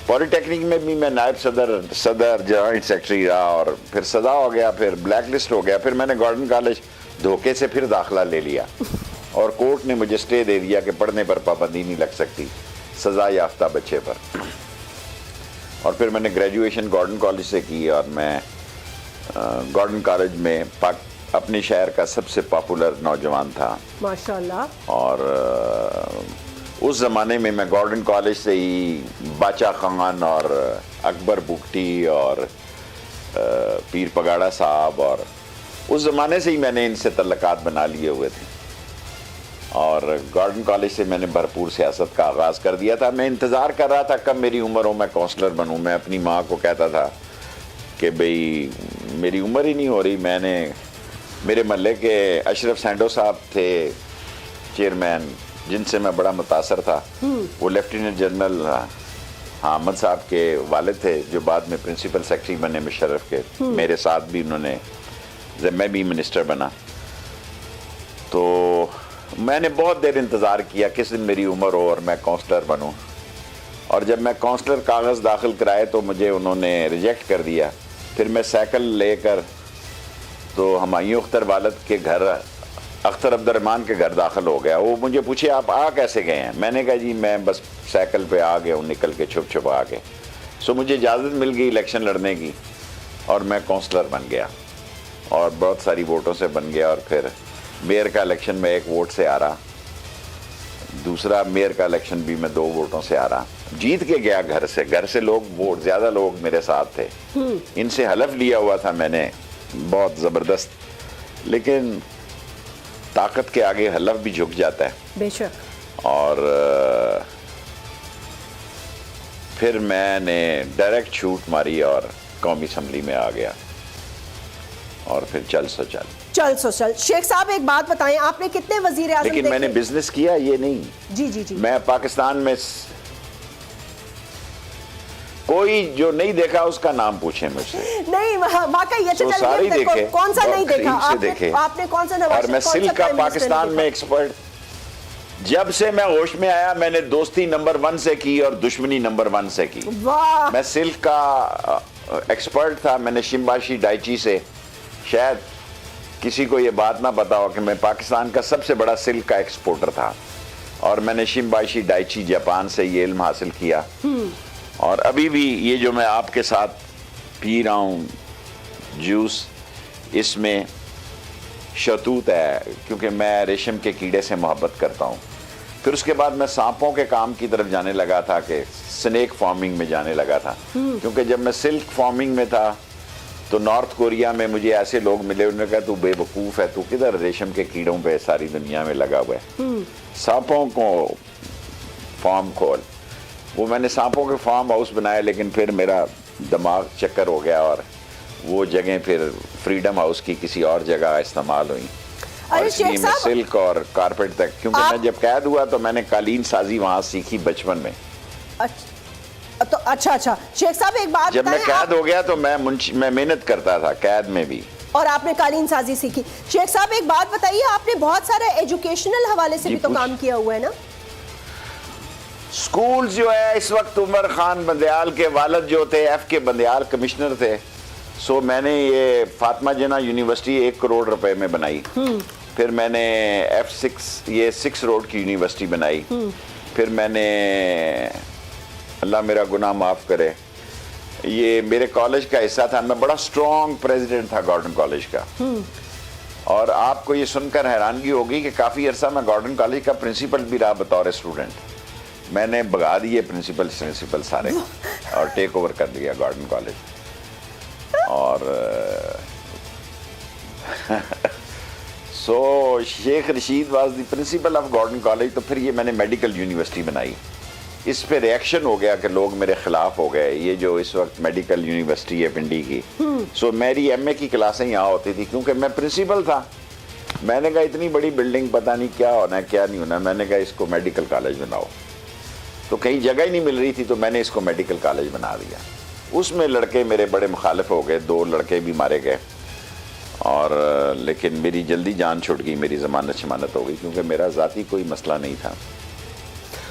پولی technique میں بھی میں نائب صدر جوائنٹ سیکرٹری رہا، اور پھر سزا ہو گیا، پھر بلیک لسٹ ہو گیا، پھر میں نے گارڈن کالج دھوکے سے پھر داخلہ لے لیا، اور کورٹ نے مجھے اسٹے دے دیا کہ پڑھنے پر پابندی نہیں لگ سکتی سزا یافتہ بچے پر، اور پھر میں نے گریجویشن گارڈن کالج سے کی، اور میں گارڈن کالج میں اپنے شہر کا سب سے پاپولر نوجوان تھا ماشاءاللہ. اور اس زمانے میں گارڈن کالج سے ہی باچا خان اور اکبر بگٹی اور پیر پگاڑا صاحب، اور اس زمانے سے ہی میں نے ان سے تعلقات بنا لیے ہوئے تھے، اور گارڈن کالج سے میں نے بھرپور سیاست کا آغاز کر دیا تھا. میں انتظار کر رہا تھا کب میری عمر ہو میں کونسلر بنوں. میں اپنی ماں کو کہتا تھا کہ بھئی میری عمر ہی نہیں ہو رہی. میں نے میرے محلے کے اشرف سینڈو صاحب تھے چیئرمین، جن سے میں بڑا متاثر تھا. وہ لیفٹیننٹ جنرل حامد صاحب کے والد تھے، جو بعد میں پرنسپل سیکرٹری بنے مشرف کے. میرے ساتھ بھی انہوں نے، جب میں بھی منسٹر بنا تو میں نے بہت دیر انتظار کیا کس دن میری عمر ہو اور میں کونسلر بنوں. اور جب میں کونسلر کاغذ داخل کرائے تو مجھے انہوں نے ریجیکٹ کر دیا. پھر میں سائیکل لے کر تو ہمایوں اختر والد کے گھر، اختر عبد الرحمن کے گھر داخل ہو گیا. وہ مجھے پوچھے آپ آ کیسے گئے ہیں؟ میں نے کہا جی میں بس سائیکل پہ آ گیا ہوں نکل کے چھپ چھپ آ کے. مجھے اجازت مل گئی الیکشن لڑنے کی، اور میں کونسلر بن گیا، اور بہت ساری ووٹوں سے بن گیا. اور پھر میئر کا الیکشن میں 1 ووٹ سے آ رہا، دوسرا میئر کا الیکشن بھی میں 2 ووٹوں سے آ رہا. جیت کے گیا گھر سے لوگ ووٹ، زیادہ لوگ میرے ساتھ تھے. ان سے حلف لیا ہوا تھا میں نے بہت زبردست، لیکن طاقت کے آگے حلف بھی جھک جاتا ہے. بے شک. اور پھر میں نے ڈائریکٹ چھوٹ ماری اور قومی اسمبلی میں آ گیا، اور پھر چل سو چل. شیخ صاحب ایک بات بتائیں، آپ نے کتنے وزیر اعظم لیکن میں نے بزنس کیا یہ نہیں. جی میں پاکستان میں کوئی جو نہیں دیکھا اس کا نام پوچھیں مجھ سے. نہیں واقعی یہ تو ساری دیکھے، کون سا نہیں دیکھا آپ نے؟ کون سا نواز؟ اور میں سلک کا پاکستان میں ایکسپرٹ. جب سے میں ہوش میں آیا میں نے دوستی نمبر 1 سے کی اور دشمنی نمبر 1 سے کی. میں سلک کا ایکسپرٹ تھا. میں نے شمباشی ڈائچی سے، شاید کسی کو یہ بات نہ پتا ہو کہ میں پاکستان کا سب سے بڑا سلک کا ایکسپورٹر تھا، اور میں نے شمباشی ڈائچی جاپان سے یہ علم حاصل کیا. اور ابھی بھی یہ جو میں آپ کے ساتھ پی رہا ہوں جوس، اس میں شہتوت ہے، کیونکہ میں ریشم کے کیڑے سے محبت کرتا ہوں. پھر اس کے بعد میں سانپوں کے کام کی طرف جانے لگا تھا، کہ سنیک فارمنگ میں جانے لگا تھا. کیونکہ جب میں سلک فارمنگ میں تھا تو نارتھ کوریا میں مجھے ایسے لوگ ملے، انہوں نے کہا تو بے وقوف ہے، تو کدھر ریشم کے کیڑوں پہ ساری دنیا میں لگا ہوا ہے، سانپوں کو فارم کھول. وہ میں نے سانپوں کے فارم ہاؤس بنائے، لیکن پھر میرا دماغ چکر ہو گیا، اور وہ جگہیں پھر فریڈم ہاؤس کی کسی اور جگہ استعمال ہوئی. اور اس لیے میں سلک اور کارپیٹ تک، کیونکہ میں جب قید ہوا تو میں نے قالین سازی وہاں سیکھی بچپن میں. تو اچھا شیخ صاحب ایک بات، جب میں قید ہو گیا تو میں محنت کرتا تھا قید میں بھی، اور آپ نے قالین سازی سیکھی. شیخ صاحب ایک بات بتائیے، آپ نے بہت سارے ایجوکیشنل حوالے سے بھی تو کام کیا ہوا ہے نا؟ سکول جو ہے اس وقت عمر خان بندیال کے والد جو تھے ایف کے بندیال کمشنر تھے، میں نے یہ فاطمہ جناح یونیورسٹی 1 کروڑ روپے میں بنائی. پھر میں نے F6 یہ 6 روڈ کی یونیورسٹی بنائی. پھر میں نے، اللہ میرا گناہ معاف کرے، یہ میرے کالج کا حصہ تھا، میں بڑا سٹرونگ پریزیڈنٹ تھا گارڈن کالج کا. اور آپ کو یہ سن کر حیرانگی ہوگی کہ کافی عرصہ میں گارڈن کالج کا پرنسپل بھی رہا بطور اسٹوڈنٹ. میں نے بھگا دیے پرنسپل سارے اور ٹیک اوور کر دیا گارڈن کالج. اور Sheikh Rashid was the principle of Gordon college. تو پھر یہ میں نے میڈیکل یونیورسٹی بنائی. اس پہ ریئیکشن ہو گیا کہ لوگ میرے خلاف ہو گئے، یہ جو اس وقت میڈیکل یونیورسٹی ہے پنڈی کی. میری ایم اے کی کلاسیں یہاں ہوتی تھی کیونکہ میں پرنسپل تھا. میں نے کہا اتنی بڑی بلڈنگ پتہ نہیں کیا ہونا ہے کیا نہیں ہونا. میں نے کہا اس کو میڈیکل کالج بناؤ. تو کہیں جگہ ہی نہیں مل رہی تھی تو میں نے اس کو میڈیکل کالج بنا دیا. اس میں لڑکے میرے بڑے مخالف ہو گئے، 2 لڑکے بھی مارے گئے. اور لیکن میری جلدی جان چھوٹ گئی، میری ضمانت شمانت ہو گئی کیونکہ میرا ذاتی کوئی مسئلہ نہیں تھا.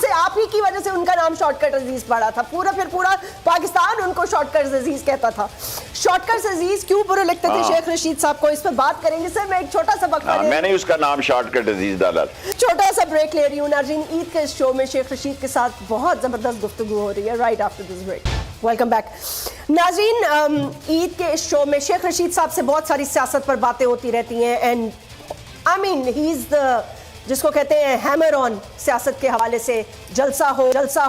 سے آپ ہی کی وجہ سے ان کا نام شارٹ کٹ عزیز پڑا تھا. پورا پاکستان ان کو شارٹ کٹ عزیز کہتا تھا. شارٹ کٹ عزیز کیوں برے لگتے تھے شیخ رشید صاحب کو, اس پہ بات کریں گے. سر میں ایک چھوٹا سا وقفہ میں نے اس کا نام شارٹ کٹ عزیز ڈالا. چھوٹا سا بریک لے رہی ہوں. ناظرین, عید کے اس شو میں شیخ رشید کے ساتھ بہت زبردست گفتگو ہو رہی ہے right after this break. Welcome back. ناظرین, عید کے اس شو میں شیخ رشید صاحب سے بہت ساری سیاست پر باتیں ہوتی رہتی ہیں, اینڈ آئی مین ہی از دا, جس کو کہتے ہیں ہیمر آن سیاست کے حوالے سے. جلسہ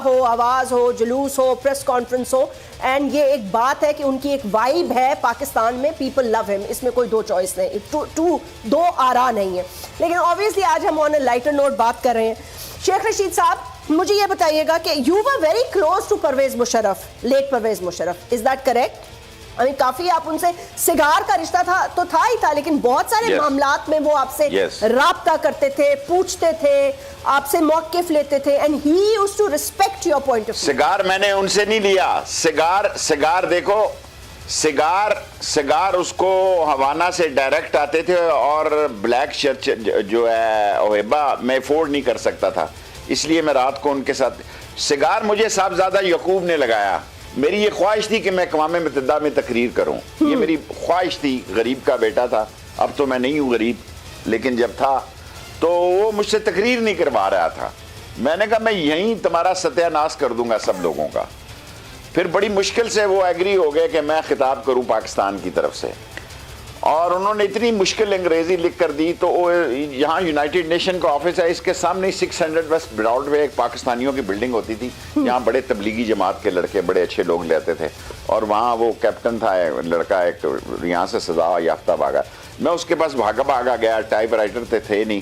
ہو, آواز ہو, جلوس ہو, پریس کانفرنس ہو, اینڈ یہ ایک بات ہے کہ ان کی ایک وائب ہے پاکستان میں, پیپل لو ہم, اس میں کوئی دو چوائس نہیں, دو آرا نہیں ہے. لیکن obviously آج ہم آن اے لائٹر نوٹ بات کر رہے ہیں. شیخ رشید صاحب, مجھے یہ بتائیے گا کہ you were very close to Pervez Musharraf, late Pervez Musharraf, is that correct? کافی آپ ان سے سگار کا رشتہ تھا ہی تھا, لیکن بہت سارے معاملات میں وہ آپ سے رابطہ کرتے تھے, پوچھتے تھے, آپ سے موقف لیتے تھے, and he used to respect your point of view. سگار میں نے ان سے نہیں لیا. سگار دیکھو, سگار اس کو ہوانہ سے ڈائریکٹ آتے تھے, اور بلیک چرچ جو ہے اوہیبا میں افورڈ نہیں کر سکتا تھا, اس لیے میں رات کو ان کے ساتھ. سگار مجھے صاحبزادہ یعقوب نے لگایا. میری یہ خواہش تھی کہ میں اقوام متحدہ میں تقریر کروں, یہ میری خواہش تھی. غریب کا بیٹا تھا, اب تو میں نہیں ہوں غریب, لیکن جب تھا تو وہ مجھ سے تقریر نہیں کروا رہا تھا. میں نے کہا میں یہیں تمہارا ستیہ ناش کر دوں گا سب لوگوں کا. پھر بڑی مشکل سے وہ ایگری ہو گئے کہ میں خطاب کروں پاکستان کی طرف سے, اور انہوں نے اتنی مشکل انگریزی لکھ کر دی. تو یہاں یونائٹڈ نیشن کا آفس ہے, اس کے سامنے 600 ویسٹ براڈ وے ایک پاکستانیوں کی بلڈنگ ہوتی تھی, جہاں بڑے تبلیغی جماعت کے لڑکے بڑے اچھے لوگ لیتے تھے, اور وہاں وہ کیپٹن تھا لڑکا ایک, یہاں سے سزا یافتہ بھاگا. میں اس کے پاس بھاگا گیا, ٹائپ رائٹر تھے نہیں.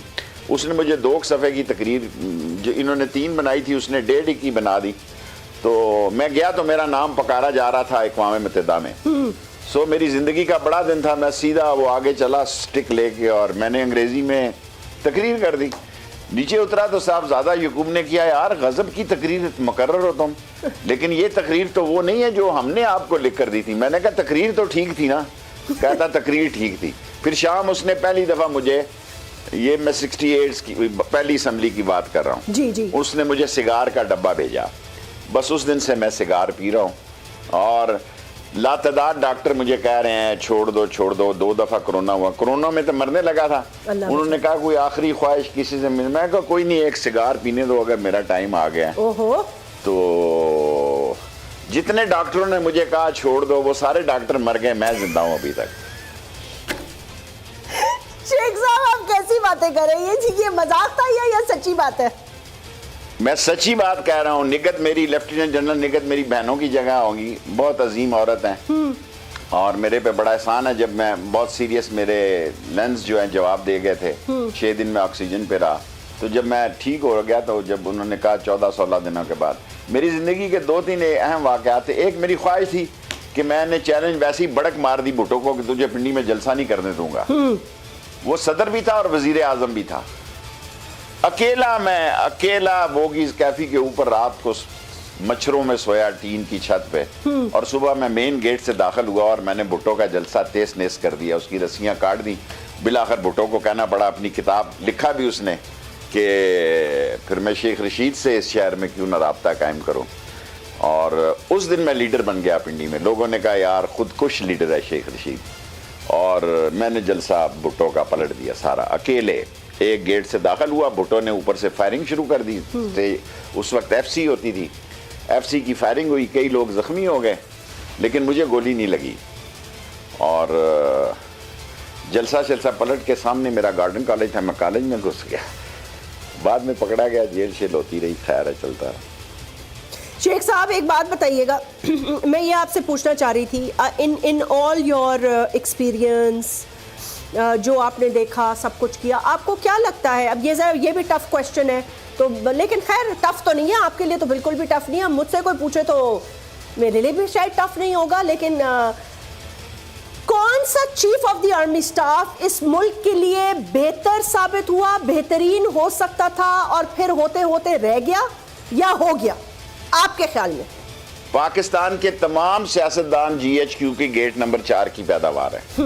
اس نے مجھے 2 صفحے کی تقریر, جو انہوں نے 3 بنائی تھی, اس نے 1.5 کی بنا دی. تو میں گیا تو میرا نام پکارا جا رہا تھا اقوام متحدہ میں. سو میری زندگی کا بڑا دن تھا. میں سیدھا وہ آگے چلا سٹک لے کے, اور میں نے انگریزی میں تقریر کر دی. نیچے اترا تو صاحبزادہ یعقوب نے کیا, یار غضب کی تقریر مقرر ہو تم, لیکن یہ تقریر تو وہ نہیں ہے جو ہم نے آپ کو لکھ کر دی تھی. میں نے کہا تقریر تو ٹھیک تھی نا. کہتا تقریر ٹھیک تھی. پھر شام اس نے پہلی دفعہ مجھے, یہ میں 68 کی پہلی اسمبلی کی بات کر رہا ہوں, جی اس نے مجھے سگار کا ڈبہ بھیجا. بس اس دن سے میں سگار پی رہا ہوں, اور لاتعداد ڈاکٹر مجھے کہہ رہے ہیں چھوڑ دو. 2 دفعہ کرونا ہوا, کرونا میں تو مرنے لگا تھا. انہوں نے کہا کوئی آخری خواہش کسی سے مل, میں کہا کوئی نہیں, ایک سگار پینے دو, اگر میرا ٹائم آ گیا. تو جتنے ڈاکٹروں نے مجھے کہا چھوڑ دو, وہ سارے ڈاکٹر مر گئے, میں زندہ ہوں ابھی تک. شیخ صاحب آپ کیسی باتیں کر رہے ہیں جی, یہ مذاق تھا یا سچی بات ہے؟ میں سچی بات کہہ رہا ہوں. نگت میری, لیفٹیننٹ جنرل نگت میری بہنوں کی جگہ ہوگی, بہت عظیم عورت ہیں, اور میرے پہ بڑا احسان ہے. جب میں بہت سیریس, میرے لینس جو ہیں جواب دے گئے تھے, 6 دن میں آکسیجن پہ رہا. تو جب میں ٹھیک ہو گیا, تو جب انہوں نے کہا 14-16 دنوں کے بعد, میری زندگی کے 2-3 اہم واقعات تھے. ایک میری خواہش تھی کہ میں نے چیلنج ویسی بڑک مار دی بھٹو کو کہ تجھے پنڈی میں جلسہ نہیں کرنے دوں گا. وہ صدر بھی تھا اور وزیر اعظم بھی تھا. اکیلا بوگیز کیفی کے اوپر رات کو مچھروں میں سویا ٹین کی چھت پہ, اور صبح میں مین گیٹ سے داخل ہوا, اور میں نے بھٹو کا جلسہ تیس نیس کر دیا, اس کی رسیاں کاٹ دی. بالآخر بھٹو کو کہنا پڑا, اپنی کتاب لکھا بھی اس نے کہ پھر میں شیخ رشید سے اس شہر میں کیوں نہ رابطہ قائم کروں. اور اس دن میں لیڈر بن گیا پنڈی میں. لوگوں نے کہا یار خودکش لیڈر ہے شیخ رشید, اور میں نے جلسہ بھٹو کا پلٹ دیا سارا اکیلے. ایک گیٹ سے داخل ہوا, بھٹو نے اوپر سے فائرنگ شروع کر دی. اس وقت FC ہوتی تھی, FC کی فائرنگ ہوئی, کئی لوگ زخمی ہو گئے, لیکن مجھے گولی نہیں لگی. اور جلسہ پلٹ کے سامنے میرا گارڈن کالج تھا, میں کالج میں گھس گیا, بعد میں پکڑا گیا, جیل شیل ہوتی رہی, خیر ہے چلتا رہا. شیخ صاحب ایک بات بتائیے گا, میں یہ آپ سے پوچھنا چاہ رہی تھی, ان آل یور ایکسپیرئنس, جو آپ نے دیکھا, سب کچھ کیا, آپ کو کیا لگتا ہے, اب یہ بھی ٹف کویسچن ہے تو, لیکن خیر ٹف تو نہیں ہے آپ کے لیے, تو بالکل بھی ٹف نہیں ہے. مجھ سے کوئی پوچھے تو میرے لیے بھی شاید ٹف نہیں ہوگا, لیکن کون سا chief of the army staff اس ملک کے لیے بہتر ثابت ہوا, بہترین ہو سکتا تھا, اور پھر ہوتے ہوتے رہ گیا یا ہو گیا آپ کے خیال میں؟ پاکستان کے تمام سیاستدان GHQ کے گیٹ نمبر 4 کی پیداوار ہے.